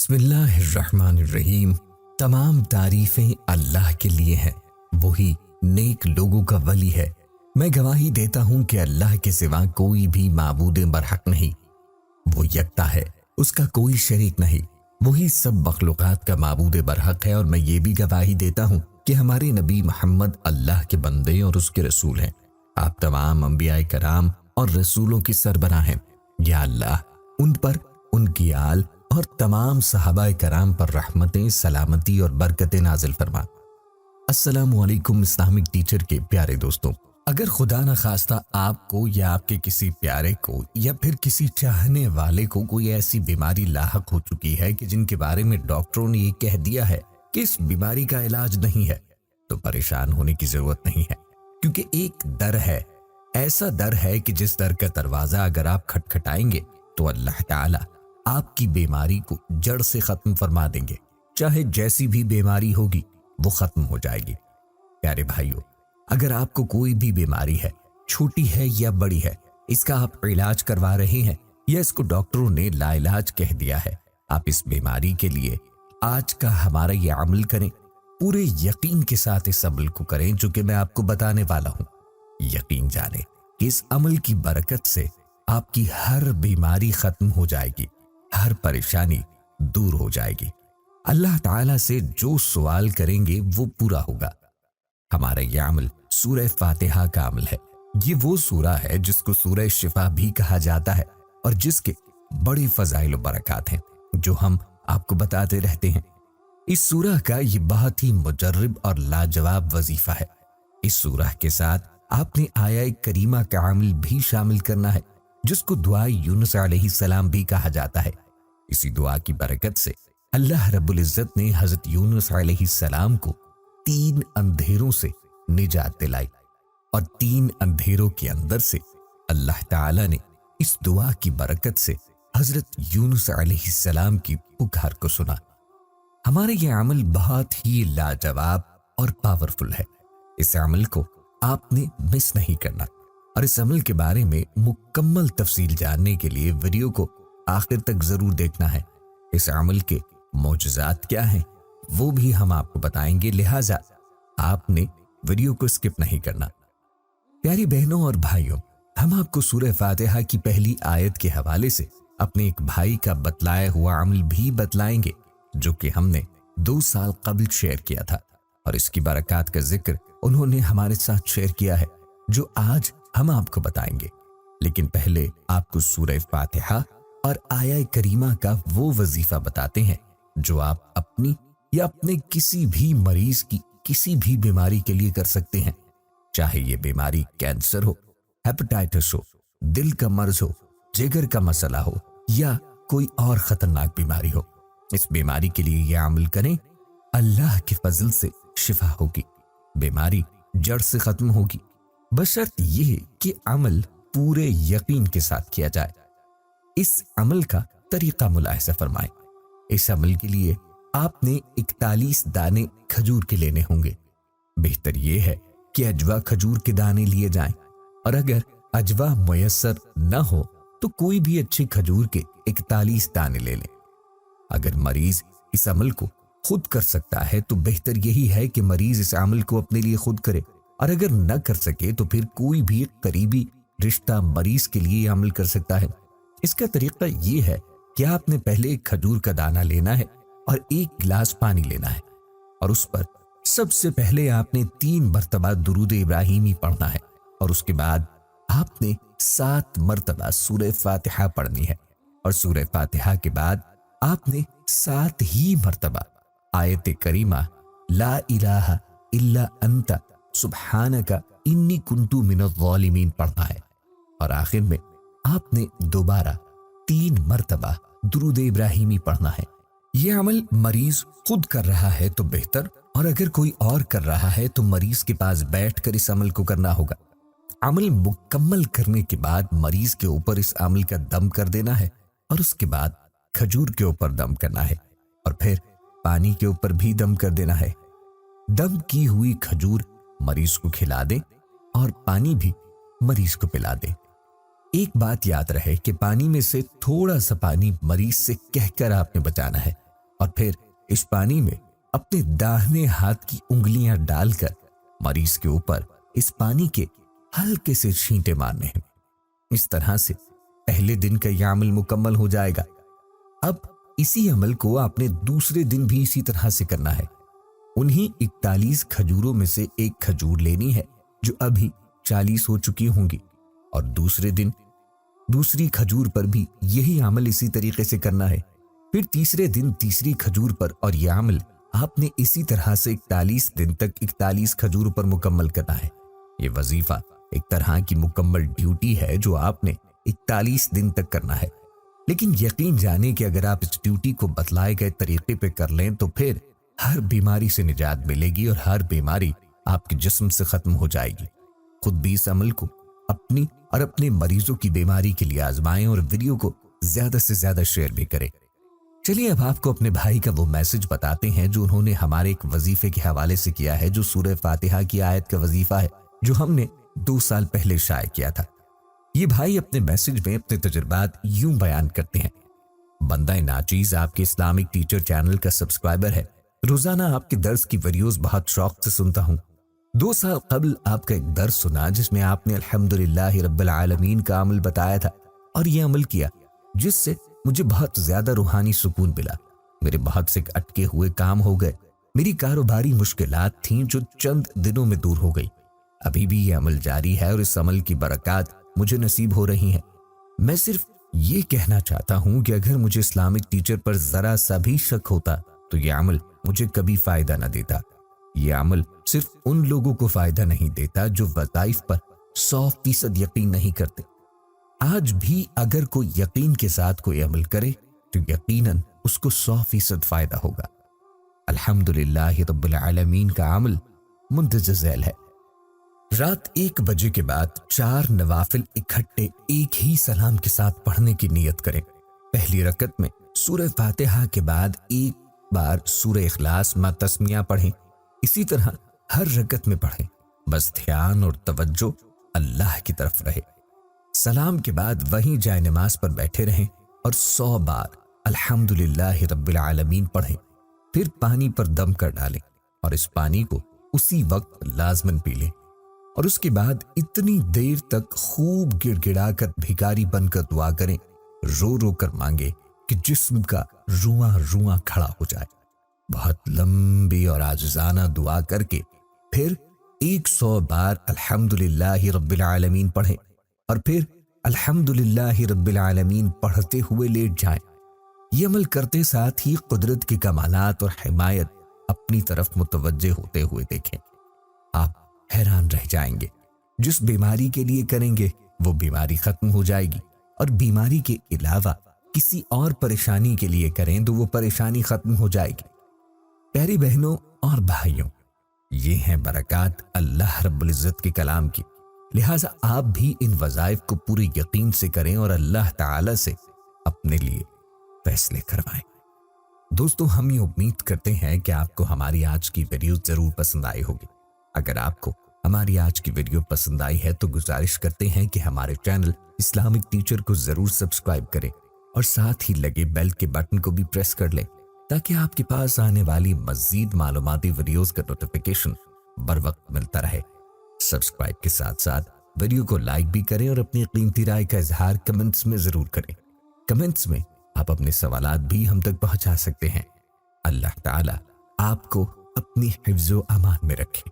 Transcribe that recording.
بسم اللہ الرحمن الرحیم۔ تمام تعریفیں اللہ کے لیے ہیں، وہی نیک لوگوں کا ولی ہے۔ میں گواہی دیتا ہوں کہ اللہ کے سوا کوئی بھی معبود برحق نہیں، وہ یکتا ہے، اس کا کوئی شریک نہیں، وہی سب مخلوقات کا معبود برحق ہے۔ اور میں یہ بھی گواہی دیتا ہوں کہ ہمارے نبی محمد اللہ کے بندے اور اس کے رسول ہیں۔ آپ تمام انبیاء کرام اور رسولوں کی سربراہ ہیں۔ یا اللہ ان پر، ان کی آل اور تمام صحابہ کرام پر رحمتیں، سلامتی اور برکتیں نازل فرما۔ السلام علیکم اسلامک ٹیچر کے پیارے دوستوں، اگر خدا نخواستہ آپ کو یا آپ کے کسی پیارے کو یا پھر کسی چاہنے والے کو کوئی ایسی بیماری لاحق ہو چکی ہے کہ جن کے بارے میں ڈاکٹروں نے یہ کہہ دیا ہے کہ اس بیماری کا علاج نہیں ہے، تو پریشان ہونے کی ضرورت نہیں ہے، کیونکہ ایک در ہے، ایسا در ہے کہ جس در کا دروازہ اگر آپ کھٹکھٹائیں گے تو اللہ تعالی آپ کی بیماری کو جڑ سے ختم فرما دیں گے۔ چاہے جیسی بھی بیماری ہوگی وہ ختم ہو جائے گی۔ پیارے بھائیو، اگر آپ کو کوئی بھی بیماری ہے، چھوٹی ہے یا بڑی ہے، اس کا آپ علاج کروا رہے ہیں یا اس کو ڈاکٹروں نے لا علاج کہہ دیا ہے، آپ اس بیماری کے لیے آج کا ہمارا یہ عمل کریں، پورے یقین کے ساتھ اس عمل کو کریں جو کہ میں آپ کو بتانے والا ہوں۔ یقین جانیں کہ اس عمل کی برکت سے آپ کی ہر بیماری ختم ہو جائے گی، ہر پریشانی دور ہو جائے گی۔ اللہ تعالیٰ سے جو سوال کریں گے وہ پورا ہوگا۔ ہمارا یہ عمل سورہ فاتحہ کا عمل ہے۔ یہ وہ سورہ ہے جس کو سورہ شفا بھی کہا جاتا ہے اور جس کے بڑے فضائل و برکات ہیں جو ہم آپ کو بتاتے رہتے ہیں۔ اس سورہ کا یہ بہت ہی مجرب اور لاجواب وظیفہ ہے۔ اس سورہ کے ساتھ آپ نے آیہ کریمہ کا عمل بھی شامل کرنا ہے جس کو دعا یونس علیہ السلام بھی کہا جاتا ہے۔ اسی دعا کی برکت سے اللہ رب العزت نے حضرت یونس علیہ السلام کو 3 اندھیروں سے نجات دلائی، اور 3 اندھیروں کے اندر سے اللہ تعالی نے اس دعا کی برکت سے حضرت یونس علیہ السلام کی پکار کو سنا۔ ہمارا یہ عمل بہت ہی لاجواب اور پاورفل ہے۔ اس عمل کو آپ نے مس نہیں کرنا، اور اس عمل کے بارے میں مکمل تفصیل جاننے کے لیے ویڈیو کو آخر تک ضرور دیکھنا ہے۔ اس عمل کے معجزات کیا ہیں وہ بھی ہم آپ کو بتائیں گے، لہٰذا آپ نے ویڈیو کو اسکپ نہیں کرنا۔ پیاری بہنوں اور بھائیوں، ہم آپ کو سورہ فاتحہ کی پہلی آیت کے حوالے سے اپنے ایک بھائی کا بتلایا ہوا عمل بھی بتلائیں گے جو کہ ہم نے 2 سال قبل شیئر کیا تھا، اور اس کی برکات کا ذکر انہوں نے ہمارے ساتھ شیئر کیا ہے جو آج ہم آپ کو بتائیں گے۔ لیکن پہلے آپ کو سورہ فاتحہ اور آیہ کریمہ کا وہ وظیفہ بتاتے ہیں جو آپ اپنی یا اپنے کسی بھی مریض کی کسی بھی بیماری کے لیے کر سکتے ہیں، چاہے یہ بیماری کینسر ہو، ہیپاٹائٹس ہو، دل کا مرض ہو، جگر کا مسئلہ ہو یا کوئی اور خطرناک بیماری ہو۔ اس بیماری کے لیے یہ عمل کریں، اللہ کے فضل سے شفا ہوگی، بیماری جڑ سے ختم ہوگی، بشرط یہ کہ عمل پورے یقین کے ساتھ کیا جائے۔ اس عمل کا طریقہ ملاحظہ فرمائیں۔ اس عمل کے لیے آپ نے 41 دانے کھجور کے لینے ہوں گے۔ بہتر یہ ہے کہ اجوا کھجور کے دانے لیے جائیں، اور اگر اجوا میسر نہ ہو تو کوئی بھی اچھے کھجور کے 41 دانے لے لیں۔ اگر مریض اس عمل کو خود کر سکتا ہے تو بہتر یہی ہے کہ مریض اس عمل کو اپنے لیے خود کرے، اور اگر نہ کر سکے تو پھر کوئی بھی قریبی رشتہ مریض کے لیے عمل کر سکتا ہے۔ اس کا طریقہ یہ ہے کہ آپ نے پہلے ایک کھجور کا دانہ لینا ہے اور 1 گلاس پانی لینا ہے، اور اس پر سب سے پہلے آپ نے 3 مرتبہ درود ابراہیمی پڑھنا ہے، اور اس کے بعد آپ نے 7 مرتبہ سورہ فاتحہ پڑھنی ہے، اور سورہ فاتحہ کے بعد آپ نے 7 ہی مرتبہ آیت کریمہ لا الہ الا انت سبحانک انی کنت من الظالمین پڑھنا ہے، اور آخر میں آپ نے دوبارہ 3 مرتبہ درود ابراہیمی پڑھنا ہے۔ یہ عمل مریض خود کر رہا ہے تو بہتر، اور اگر کوئی اور کر رہا ہے تو مریض کے پاس بیٹھ کر اس عمل کو کرنا ہوگا۔ عمل مکمل کرنے کے بعد مریض کے اوپر اس عمل کا دم کر دینا ہے، اور اس کے بعد کھجور کے اوپر دم کرنا ہے، اور پھر پانی کے اوپر بھی دم کر دینا ہے۔ دم کی ہوئی کھجور مریض کو کھلا دیں اور پانی بھی مریض کو پلا دیں۔ ایک بات یاد رہے کہ پانی میں سے تھوڑا سا پانی مریض سے کہہ کر آپ نے بچانا ہے، اور پھر اس پانی میں اپنے داہنے ہاتھ کی انگلیاں ڈال کر مریض کے اوپر اس پانی کے ہلکے سے چھینٹے مارنے ہیں۔ اس طرح سے پہلے دن کا یہ عمل مکمل ہو جائے گا۔ اب اسی عمل کو آپ نے دوسرے دن بھی اسی طرح سے کرنا ہے۔ انہی 41 کھجوروں میں سے ایک کھجور لینی ہے جو ابھی 40 ہو چکی ہوں گی، اور دوسرے دن دوسری کھجور پر بھی یہی عمل اسی طریقے سے کرنا ہے۔ پھر تیسرے دن تیسری کھجور پر، اور یہ عمل آپ نے اسی طرح سے 41 دن تک 41 کھجور پر مکمل کرنا ہے۔ یہ وظیفہ ایک طرح کی مکمل ڈیوٹی ہے جو آپ نے 41 دن تک کرنا ہے، لیکن یقین جانے کہ اگر آپ اس ڈیوٹی کو بتلائے گئے طریقے پہ کر لیں تو پھر ہر بیماری سے نجات ملے گی اور ہر بیماری آپ کے جسم سے ختم ہو جائے گی۔ خود بھی اس عمل کو اپنی اور اپنے مریضوں کی بیماری کے لیے آزمائیں اور ویڈیو کو زیادہ سے زیادہ شیئر بھی کریں۔ چلیے اب آپ کو اپنے بھائی کا وہ میسج بتاتے ہیں جو انہوں نے ہمارے ایک وظیفے کے حوالے سے کیا ہے، جو سورہ فاتحہ کی آیت کا وظیفہ ہے جو ہم نے 2 سال پہلے شائع کیا تھا۔ یہ بھائی اپنے میسج میں اپنے تجربات یوں بیان کرتے ہیں: بندہ ناچیز آپ کے اسلامک ٹیچر چینل کا سبسکرائبر ہے۔ روزانہ آپ کے درس کی ویڈیوز بہت شوق سے سنتا ہوں۔ 2 سال قبل آپ کا ایک درس سنا جس میں آپ نے الحمدللہ رب العالمین کا عمل بتایا تھا، اور یہ عمل کیا جس سے مجھے بہت زیادہ روحانی سکون ملا۔ میرے بہت سے اٹکے ہوئے کام ہو گئے۔ میری کاروباری مشکلات تھیں جو چند دنوں میں دور ہو گئی۔ ابھی بھی یہ عمل جاری ہے اور اس عمل کی برکات مجھے نصیب ہو رہی ہیں۔ میں صرف یہ کہنا چاہتا ہوں کہ اگر مجھے اسلامک ٹیچر پر ذرا سا بھی شک ہوتا تو یہ عمل مجھے کبھی فائدہ نہ دیتا۔ یہ عمل صرف ان لوگوں کو فائدہ نہیں دیتا جو وظائف پر 100% یقین نہیں کرتے۔ آج بھی اگر کوئی یقین کے ساتھ کوئی عمل کرے تو یقیناً اس کو 100% فائدہ ہوگا۔ الحمدللہ رب العالمین کا عمل مندرجہ ذیل ہے۔ رات 1 بجے کے بعد 4 نوافل اکٹھے ایک ہی سلام کے ساتھ پڑھنے کی نیت کریں۔ پہلی رکعت میں سورہ فاتحہ کے بعد ایک بار سورہ اخلاص ما تسمیہ پڑھیں۔ اسی طرح ہر رکعت میں پڑھیں، بس دھیان اور توجہ اللہ کی طرف رہے۔ سلام کے بعد وہیں جائے نماز پر بیٹھے رہیں اور 100 بار الحمدللہ رب العالمین پڑھیں۔ پھر پانی پر دم کر ڈالیں اور اس پانی کو اسی وقت لازماً پی لیں، اور اس کے بعد اتنی دیر تک خوب گڑ گڑا کر بھکاری بن کر دعا کریں، رو رو کر مانگے کہ جسم کا رواں رواں کھڑا ہو جائے۔ بہت لمبی اور عاجزانہ دعا کر کے پھر 100 بار الحمدللہ رب العالمین پڑھیں، اور پھر الحمدللہ رب العالمین پڑھتے ہوئے لیٹ جائیں۔ یہ عمل کرتے ساتھ ہی قدرت کے کمالات اور حمایت اپنی طرف متوجہ ہوتے ہوئے دیکھیں۔ آپ حیران رہ جائیں گے۔ جس بیماری کے لیے کریں گے وہ بیماری ختم ہو جائے گی، اور بیماری کے علاوہ کسی اور پریشانی کے لیے کریں تو وہ پریشانی ختم ہو جائے گی۔ پیاری بہنوں اور بھائیوں، یہ ہیں برکات اللہ رب العزت کے کلام کی، لہٰذا آپ بھی ان وظائف کو پورے یقین سے کریں اور اللہ تعالی سے اپنے لیے فیصلے کروائیں۔ دوستو، ہم یہ امید کرتے ہیں کہ آپ کو ہماری آج کی ویڈیو ضرور پسند آئی ہوگی۔ اگر آپ کو ہماری آج کی ویڈیو پسند آئی ہے تو گزارش کرتے ہیں کہ ہمارے چینل اسلامک ٹیچر کو ضرور سبسکرائب کریں اور ساتھ ہی لگے بیل کے بٹن کو بھی پریس کر لیں تاکہ آپ کے پاس آنے والی مزید معلوماتی ویڈیوز کا نوٹیفیکیشن بر وقت ملتا رہے۔ سبسکرائب کے ساتھ ساتھ ویڈیو کو لائک بھی کریں اور اپنی قیمتی رائے کا اظہار کمنٹس میں ضرور کریں۔ کمنٹس میں آپ اپنے سوالات بھی ہم تک پہنچا سکتے ہیں۔ اللہ تعالیٰ آپ کو اپنی حفظ و امان میں رکھے۔